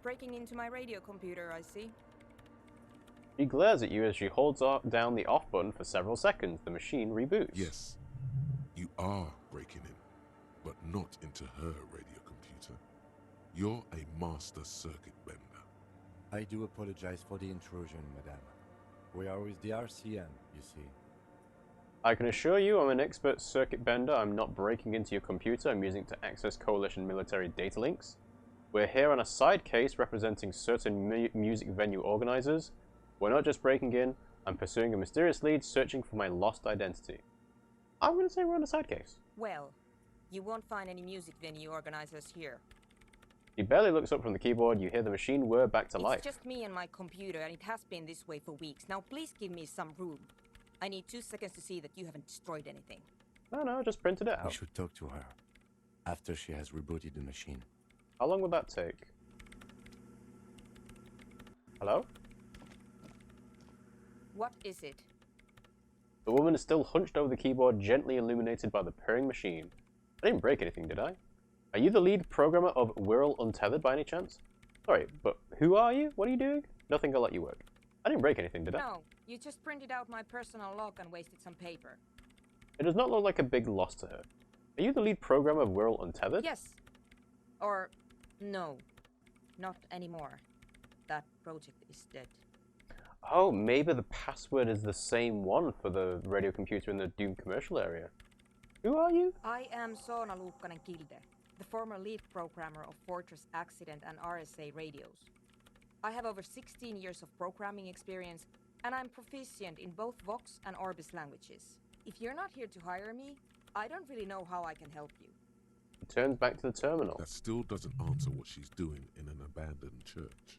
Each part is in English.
Breaking into my radio computer, I see. She glares at you as she holds down the off button for several seconds. The machine reboots. Yes, you are breaking in, but not into her radio computer. You're a master circuit bender. I do apologize for the intrusion, madame. We are with the RCN, you see. I can assure you I'm an expert circuit bender. I'm not breaking into your computer. I'm using it to access Coalition military data links. We're here on a side case representing certain music venue organizers. We're not just breaking in. I'm pursuing a mysterious lead searching for my lost identity. I'm going to say we're on a side case. Well, you won't find any music venue organizers here. He barely looks up from the keyboard. You hear the machine whir back to life. It's just me and my computer, and it has been this way for weeks. Now please give me some room. I need 2 seconds to see that you haven't destroyed anything. No, just printed it out. We should talk to her after she has rebooted the machine. How long would that take? Hello? What is it? The woman is still hunched over the keyboard, gently illuminated by the purring machine. I didn't break anything, did I? Are you the lead programmer of Wirral Untethered by any chance? Sorry, but who are you? What are you doing? Nothing, I'll let you work. I didn't break anything, did I? No, you just printed out my personal log and wasted some paper. It does not look like a big loss to her. Are you the lead programmer of Wirral Untethered? Yes. Or, no. Not anymore. That project is dead. Oh, maybe the password is the same one for the radio computer in the Doom commercial area. Who are you? I am Soona Kilde, the former lead programmer of Fortress Accident and RSA radios. I have over 16 years of programming experience, and I'm proficient in both Vox and Orbis languages. If you're not here to hire me, I don't really know how I can help you. He turns back to the terminal. That still doesn't answer what she's doing in an abandoned church.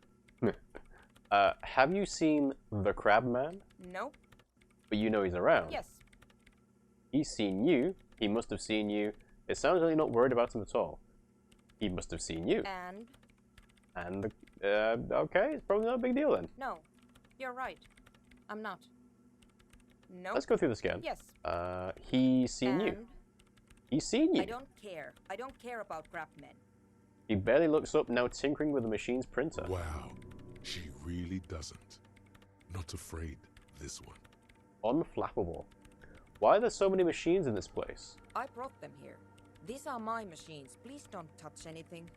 Have you seen the Crab Man? Nope. But you know he's around. Yes. He's seen you. He must have seen you. It sounds like you're not worried about him at all. He must have seen you. And? Okay, it's probably not a big deal then. No, you're right. I'm not. No. Let's go through the scan. Yes. He's seen you. He's seen you. I don't care. I don't care about crab men. He barely looks up, now tinkering with the machine's printer. Wow, she really doesn't. Not afraid, this one. Unflappable. Why are there so many machines in this place? I brought them here. These are my machines. Please don't touch anything.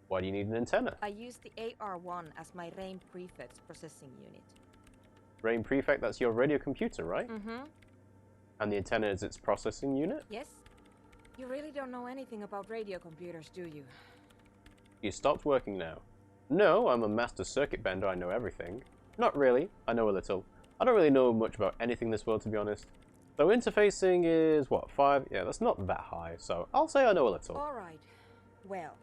Why do you need an antenna? I use the AR1 as my RAIN prefect's processing unit. RAIN Prefect, that's your radio computer, right? Mm-hmm. And the antenna is its processing unit? Yes. You really don't know anything about radio computers, do you? You stopped working now. No, I'm a master circuit bender, I know everything. Not really, I know a little. I don't really know much about anything in this world, to be honest. So interfacing is, what, 5? Yeah, that's not that high, so I'll say I know a little. Alright. Well,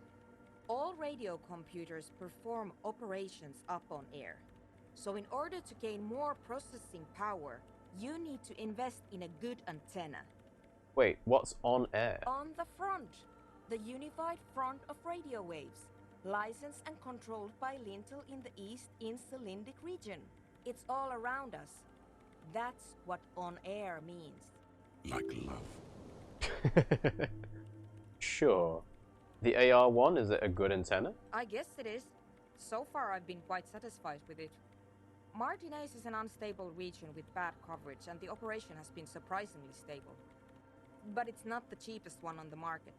all radio computers perform operations up on air. So in order to gain more processing power, you need to invest in a good antenna. Wait, what's on air? On the front. The unified front of radio waves. Licensed and controlled by Lintel in the East Insulindic region. It's all around us. That's what on air means. Like love. Sure. The AR1, is it a good antenna? I guess it is. So far I've been quite satisfied with it. Martinez is an unstable region with bad coverage, and the operation has been surprisingly stable. But it's not the cheapest one on the market,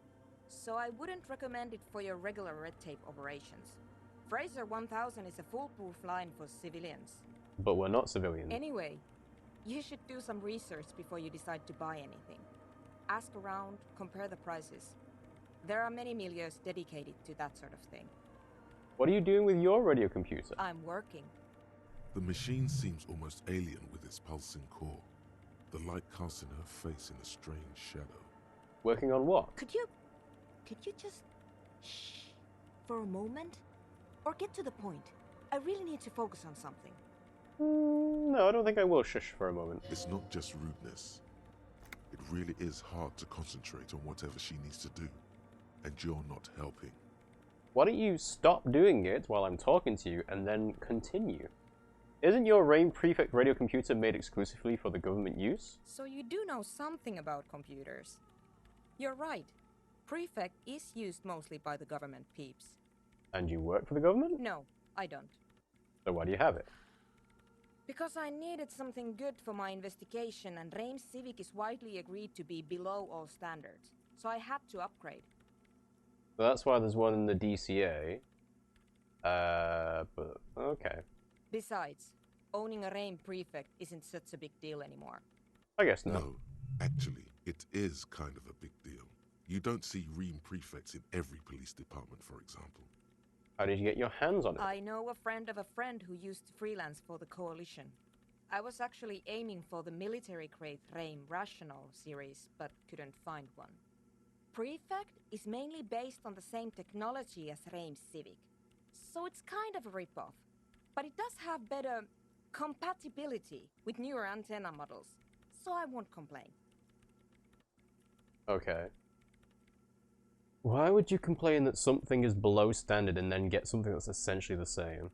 so I wouldn't recommend it for your regular red tape operations. Fraser 1000 is a foolproof line for civilians. But we're not civilians. Anyway, you should do some research before you decide to buy anything. Ask around, compare the prices. There are many milieus dedicated to that sort of thing. What are you doing with your radio computer? I'm working. The machine seems almost alien with its pulsing core. The light casting her face in a strange shadow. Working on what? Could you just shh for a moment? Or get to the point. I really need to focus on something. No, I don't think I will shush for a moment. It's not just rudeness. It really is hard to concentrate on whatever she needs to do. And you're not helping. Why don't you stop doing it while I'm talking to you and then continue? Isn't your RAIN Prefect radio computer made exclusively for the government use? So you do know something about computers. You're right. Prefect is used mostly by the government peeps. And you work for the government? No, I don't. So why do you have it? Because I needed something good for my investigation, and Reims Civic is widely agreed to be below all standards. So I had to upgrade. So that's why there's one in the DCA. But okay. Besides, owning a Reim prefect isn't such a big deal anymore. I guess not. No, actually, it is kind of a big deal. You don't see Ream prefects in every police department, for example. How did you get your hands on it? I know a friend of a friend who used to freelance for the Coalition. I was actually aiming for the military-grade Revachol series, but couldn't find one. Prefect is mainly based on the same technology as Reims Civic, so it's kind of a rip-off. But it does have better compatibility with newer antenna models, so I won't complain. Okay. Why would you complain that something is below standard and then get something that's essentially the same?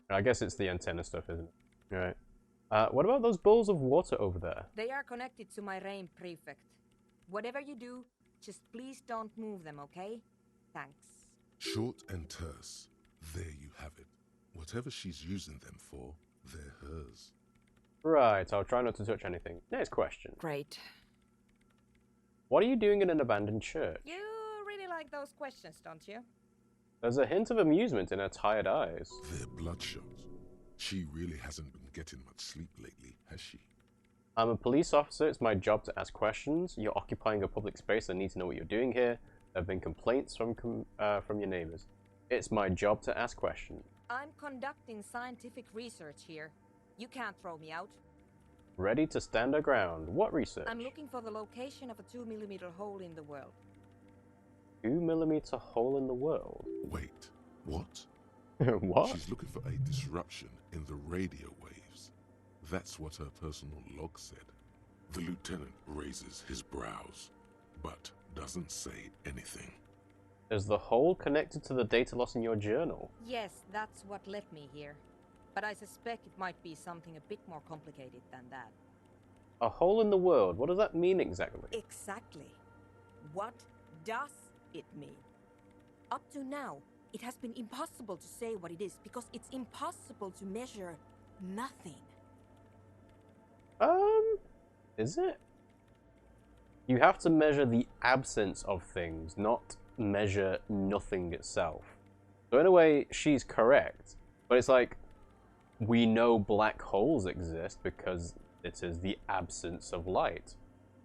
I guess it's the antenna stuff, isn't it? Right. What about those bowls of water over there? They are connected to my Reim prefect. Whatever you do, just please don't move them, okay? Thanks. Short and terse. There you have it. Whatever she's using them for, they're hers. Right, I'll try not to touch anything. Next question. Great. What are you doing in an abandoned church? You really like those questions, don't you? There's a hint of amusement in her tired eyes. They're bloodshot. She really hasn't been getting much sleep lately, has she? I'm a police officer, it's my job to ask questions. You're occupying a public space, I need to know what you're doing here. There have been complaints from your neighbors. It's my job to ask questions. I'm conducting scientific research here. You can't throw me out. Ready to stand our ground. What research? I'm looking for the location of a 2mm hole in the world. 2mm hole in the world? Wait, what? What? She's looking for a disruption in the radio waves. That's what her personal log said. The lieutenant raises his brows, but doesn't say anything. Is the hole connected to the data loss in your journal? Yes, that's what led me here. But I suspect it might be something a bit more complicated than that. A hole in the world? What does that mean exactly? Exactly. What does it mean? Up to now, it has been impossible to say what it is because it's impossible to measure nothing. Is it? You have to measure the absence of things, not measure nothing itself. So in a way, she's correct. But it's like, we know black holes exist because it is the absence of light.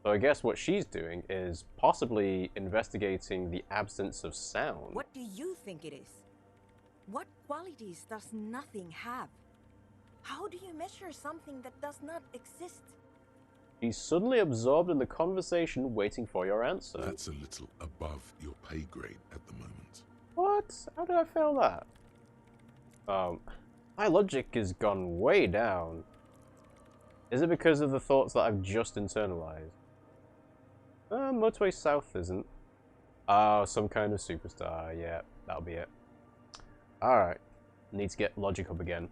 So I guess what she's doing is possibly investigating the absence of sound. What do you think it is? What qualities does nothing have? How do you measure something that does not exist? She's suddenly absorbed in the conversation, waiting for your answer. That's a little above your pay grade at the moment. What? How did I fail that? My logic has gone way down. Is it because of the thoughts that I've just internalized? Motorway South isn't. Oh, some kind of superstar. Yeah, that'll be it. Alright. Need to get logic up again.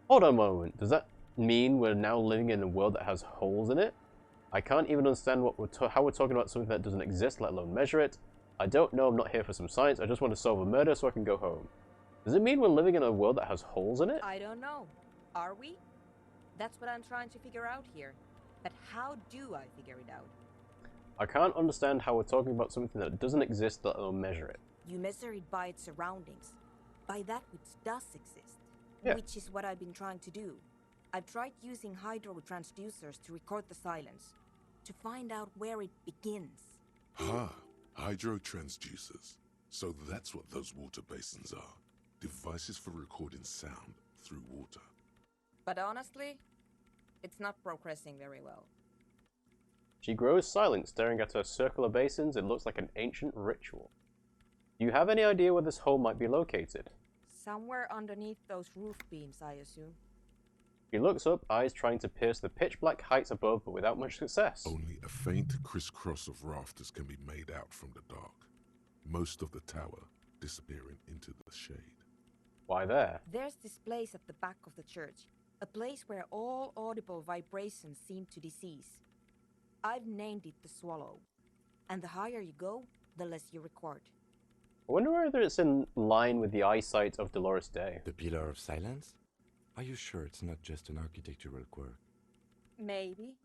Hold on a moment. Does that mean we're now living in a world that has holes in it? I can't even understand what how we're talking about something that doesn't exist, let alone measure it. I don't know, I'm not here for some science, I just want to solve a murder so I can go home. Does it mean we're living in a world that has holes in it? I don't know. Are we? That's what I'm trying to figure out here. But how do I figure it out? I can't understand how we're talking about something that doesn't exist, let alone measure it. You measure it by its surroundings. By that which does exist. Yeah. Which is what I've been trying to do. I've tried using hydro transducers to record the silence. To find out where it begins. Hydro transducers. So that's what those water basins are. Devices for recording sound through water. But honestly, it's not progressing very well. She grows silent, staring at her circular basins. It looks like an ancient ritual. Do you have any idea where this hole might be located? Somewhere underneath those roof beams, I assume. She looks up, eyes trying to pierce the pitch-black heights above, but without much success. Only a faint crisscross of rafters can be made out from the dark. Most of the tower disappearing into the shade. Why there? There's this place at the back of the church. A place where all audible vibrations seem to decease. I've named it the Swallow. And the higher you go, the less you record. I wonder whether it's in line with the eyesight of Dolores Day. The Pillar of Silence? Are you sure it's not just an architectural quirk? Maybe,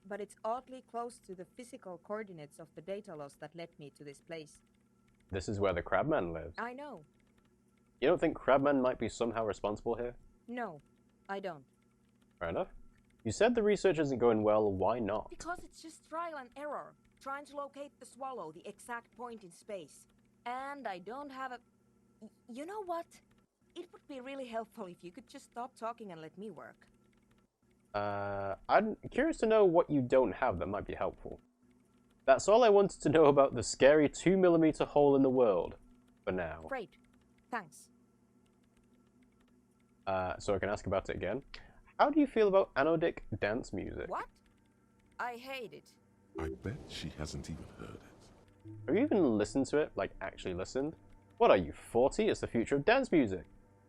but it's oddly close to the physical coordinates of the data loss that led me to this place. This is where the Crabman lives. I know. You don't think Crabman might be somehow responsible here? No, I don't. Fair enough. You said the research isn't going well, why not? Because it's just trial and error, trying to locate the swallow, the exact point in space. And I don't have a... You know what? It would be really helpful if you could just stop talking and let me work. I'm curious to know what you don't have that might be helpful. That's all I wanted to know about the scary 2mm hole in the world, for now. Great. Thanks. So I can ask about it again. How do you feel about anodic dance music? What? I hate it. I bet she hasn't even heard it. Have you even listened to it? Like, actually listened? What are you, 40? It's the future of dance music.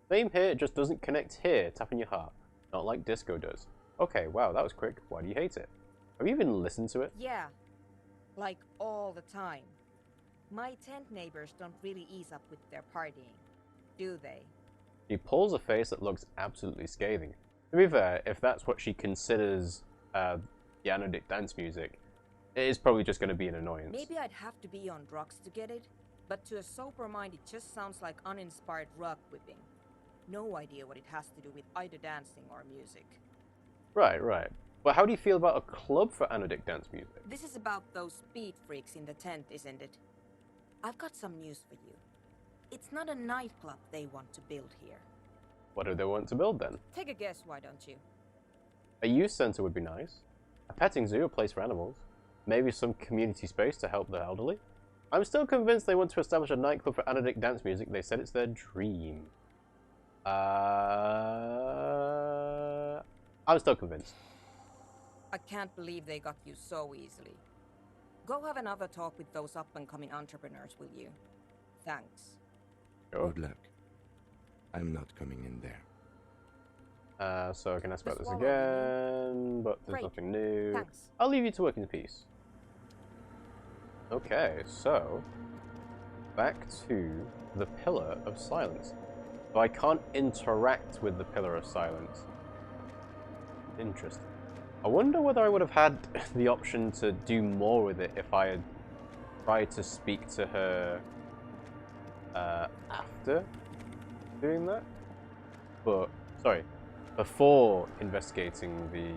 Same here, it just doesn't connect here, tapping your heart. Not like disco does. Okay, wow, that was quick. Why do you hate it? Have you even listened to it? Yeah. Like, all the time. My tent neighbors don't really ease up with their partying, do they? She pulls a face that looks absolutely scathing. To be fair, if that's what she considers the anodic dance music, it is probably just going to be an annoyance. Maybe I'd have to be on drugs to get it, but to a sober mind it just sounds like uninspired rug whipping. No idea what it has to do with either dancing or music. Right, right. But how do you feel about a club for anodic dance music? This is about those speed freaks in the tent, isn't it? I've got some news for you. It's not a nightclub they want to build here. What do they want to build then? Take a guess, why don't you? A youth centre would be nice. A petting zoo, a place for animals. Maybe some community space to help the elderly. I'm still convinced they want to establish a nightclub for anodic dance music. They said it's their dream. I'm still convinced. I can't believe they got you so easily. Go have another talk with those up-and-coming entrepreneurs, will you? Thanks. Sure. Good luck. I'm not coming in there. So I can ask about this Swallow, again, but there's Great. nothing new. Thanks. I'll leave you to work in peace. Okay, so back to the Pillar of Silence. So I can't interact with the Pillar of Silence. Interesting. I wonder whether I would have had the option to do more with it if I had tried to speak to her after doing that. But, sorry, before investigating the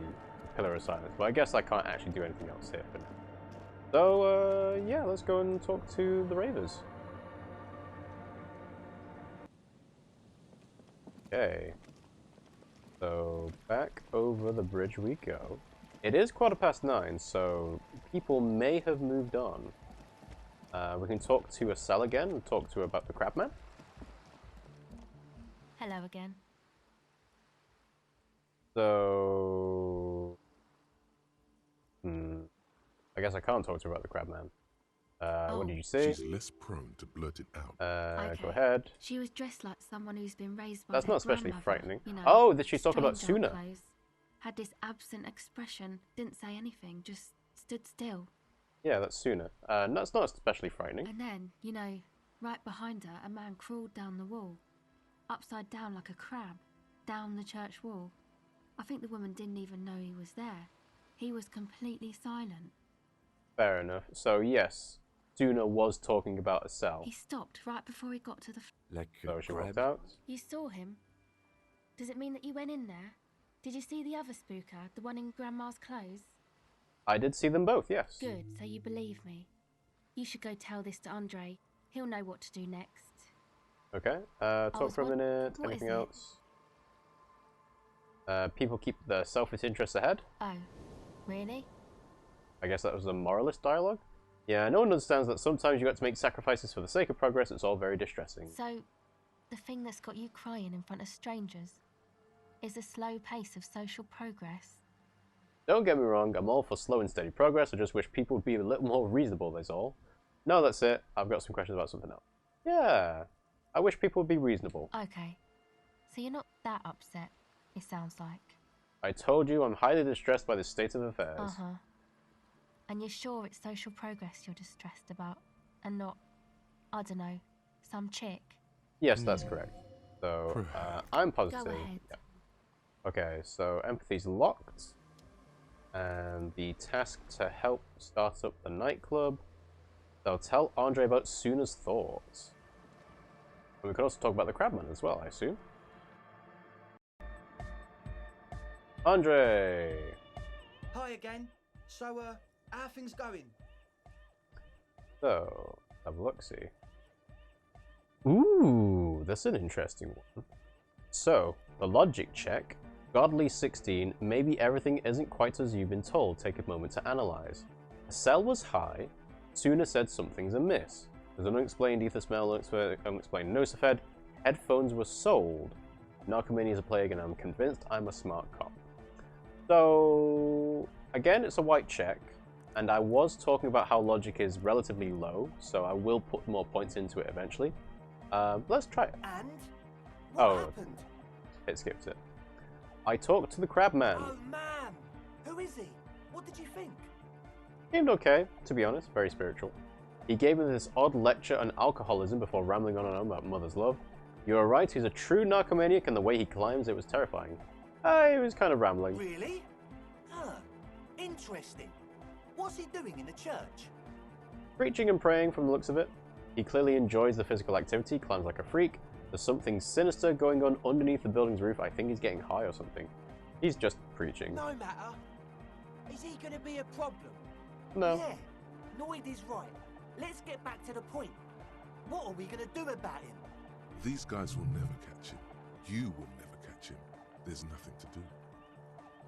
Pillar of Silence. But I guess I can't actually do anything else here for now. So, yeah, let's go and talk to the Ravers. Okay. So, back over the bridge we go. It is 9:15, so people may have moved on. We can talk to Estelle again and talk to her about the Crabman. Hello again. So... I guess I can't talk to her about the Crabman. What did you say? She's less prone to blurt it out. Okay. Go ahead. She was dressed like someone who's been raised by That's their not especially grandmother, frightening. You know, Oh, did she talk about strange Soona? old clothes. Had this absent expression, didn't say anything, just stood still. Yeah, that's Soona. That's not especially frightening. And then, you know, right behind her, a man crawled down the wall, upside down like a crab, down the church wall. I think the woman didn't even know he was there. He was completely silent. Fair enough. So, yes, Soona was talking about a cell. He stopped right before he got to the... Like a So she crab? walked out. You saw him? Does it mean that you went in there? Did you see the other spooker, the one in Grandma's clothes? I did see them both, yes. Good, so you believe me. You should go tell this to Andre. He'll know what to do next. Okay, talk for a minute. what Anything is it? else? People keep their selfish interests ahead. Oh, really? I guess that was a moralist dialogue. Yeah, no one understands that sometimes you got to make sacrifices for the sake of progress. It's all very distressing. So, the thing that's got you crying in front of strangers is the slow pace of social progress. Don't get me wrong, I'm all for slow and steady progress. I just wish people would be a little more reasonable, that's all. No, that's it. I've got some questions about something else. Yeah, I wish people would be reasonable. Okay, so you're not that upset, it sounds like. I told you I'm highly distressed by the state of affairs. Uh-huh. And you're sure it's social progress you're distressed about, and not, I don't know, some chick. Yes, that's correct. So, I'm positive. Go ahead. Yeah. Okay, so empathy's locked. And the task to help start up the nightclub. They'll tell Andre about Soona's thoughts. And we could also talk about the Crabman as well, I assume. Andre! Hi again. So, how are things going? So, have a look-see. Ooh, that's an interesting one. So, the logic check. Godly 16, maybe everything isn't quite as you've been told. Take a moment to analyze. The cell was high. Soona said something's amiss. There's an unexplained ether smell, unexplained nosophed. Headphones were sold. Narcomania is a plague, and I'm convinced I'm a smart cop. So, again, it's a white check. And I was talking about how logic is relatively low, so I will put more points into it eventually. Let's try it. And? What happened? It skipped it. I talked to the Crabman. Oh man! Who is he? What did you think? Seemed okay, to be honest, very spiritual. He gave me this odd lecture on alcoholism before rambling on and on about mother's love. You are right, he's a true narcomaniac, and the way he climbs, it was terrifying. He was kind of rambling. Really? Huh. Interesting. What's he doing in the church? Preaching and praying from the looks of it. He clearly enjoys the physical activity, climbs like a freak. There's something sinister going on underneath the building's roof. I think he's getting high or something. He's just preaching. No matter. Is he going to be a problem? No. Yeah, Noid is right. Let's get back to the point. What are we going to do about him? These guys will never catch him. You will never catch him. There's nothing to do.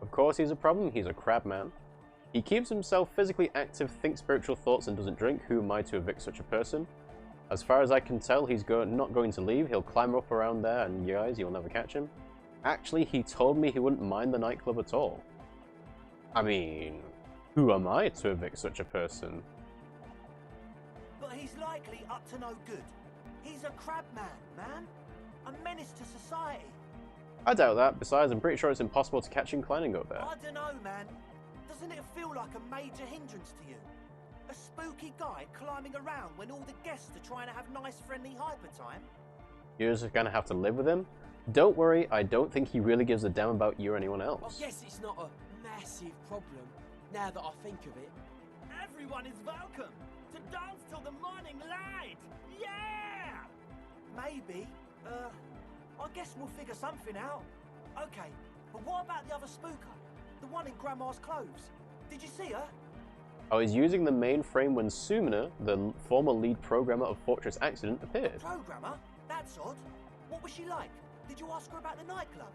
Of course he's a problem. He's a crab man. He keeps himself physically active, thinks spiritual thoughts, and doesn't drink. Who am I to evict such a person? As far as I can tell, he's not going to leave. He'll climb up around there, and you guys, you'll never catch him. Actually, he told me he wouldn't mind the nightclub at all. I mean, who am I to evict such a person? But he's likely up to no good. He's a crab man. A menace to society. I doubt that. Besides, I'm pretty sure it's impossible to catch him climbing up there. I don't know, man. Doesn't it feel like a major hindrance to you? A spooky guy climbing around when all the guests are trying to have nice, friendly hyper time? You're just gonna have to live with him? Don't worry, I don't think he really gives a damn about you or anyone else. I guess it's not a massive problem, now that I think of it. Everyone is welcome to dance till the morning light! Yeah! Maybe. I guess we'll figure something out. Okay, but what about the other spooker? The one in Grandma's clothes? Did you see her? I was using the mainframe when Soona, the former lead programmer of Fortress Accident, appeared. Programmer? That's odd. What was she like? Did you ask her about the nightclub?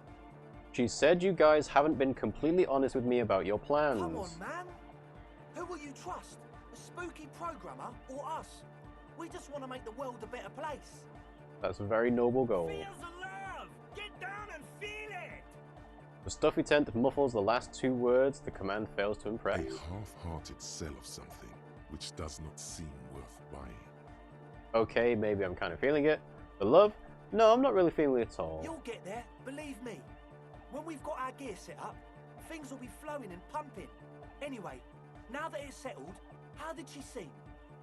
She said you guys haven't been completely honest with me about your plans. Come on, man. Who will you trust? A spooky programmer or us? We just want to make the world a better place. That's a very noble goal. Feel the love! Get down and feel it! The stuffy tent muffles the last two words. The command fails to impress. A half-hearted sell of something which does not seem worth buying. Okay, maybe I'm kind of feeling it. The love? No, I'm not really feeling it at all. You'll get there, believe me. When we've got our gear set up, things will be flowing and pumping. Anyway, now that it's settled, how did she seem?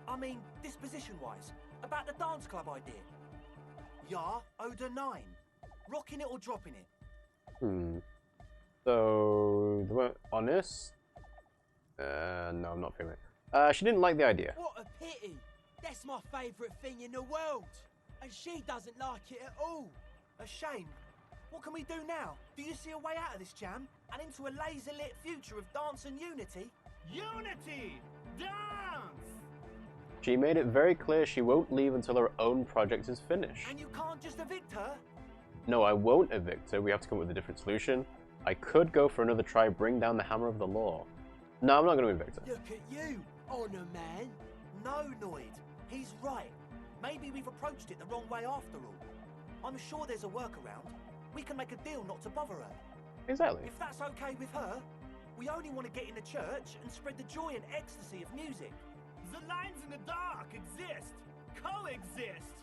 I mean, disposition-wise, about the dance club idea. Yeah, Oda 9. Rocking it or dropping it? So, they weren't honest? No, I'm not feeling it. She didn't like the idea. What a pity! That's my favourite thing in the world! And she doesn't like it at all! A shame. What can we do now? Do you see a way out of this jam? And into a laser-lit future of dance and unity? Unity! Dance! She made it very clear she won't leave until her own project is finished. And you can't just evict her? No, I won't evict her. We have to come up with a different solution. I could go for another try, bring down the hammer of the law. No, I'm not going to evict her. Look at you, Honor Man! No, Noid. He's right. Maybe we've approached it the wrong way after all. I'm sure there's a workaround. We can make a deal not to bother her. Exactly. If that's okay with her, we only want to get in the church and spread the joy and ecstasy of music. The lines in the dark exist. Coexist.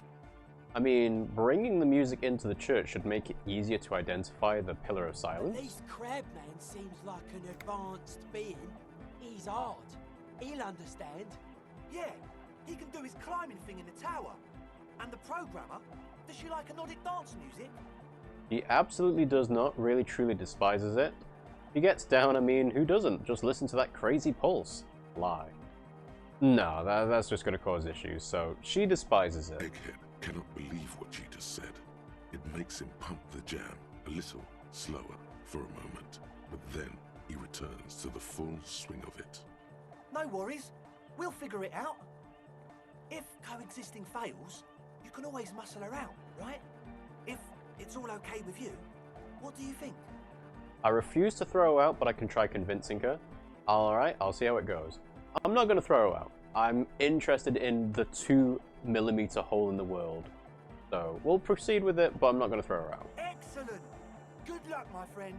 I mean, bringing the music into the church should make it easier to identify the Pillar of Silence. At least Crabman seems like an advanced being. He's hard. He'll understand. Yeah, he can do his climbing thing in the tower. And the programmer? Does she like a Nordic dance music? He absolutely does not, really truly despises it. He gets down, I mean, who doesn't? Just listen to that crazy pulse. Lie. No, that's just going to cause issues, so she despises it. Egghead cannot believe what she just said. It makes him pump the jam a little slower for a moment, but then he returns to the full swing of it. No worries. We'll figure it out. If coexisting fails, you can always muscle her out, right? If it's all okay with you, what do you think? I refuse to throw her out, but I can try convincing her. Alright, I'll see how it goes. I'm not going to throw her out. I'm interested in the 2mm hole in the world. So, we'll proceed with it, but I'm not going to throw her out. Excellent! Good luck, my friend.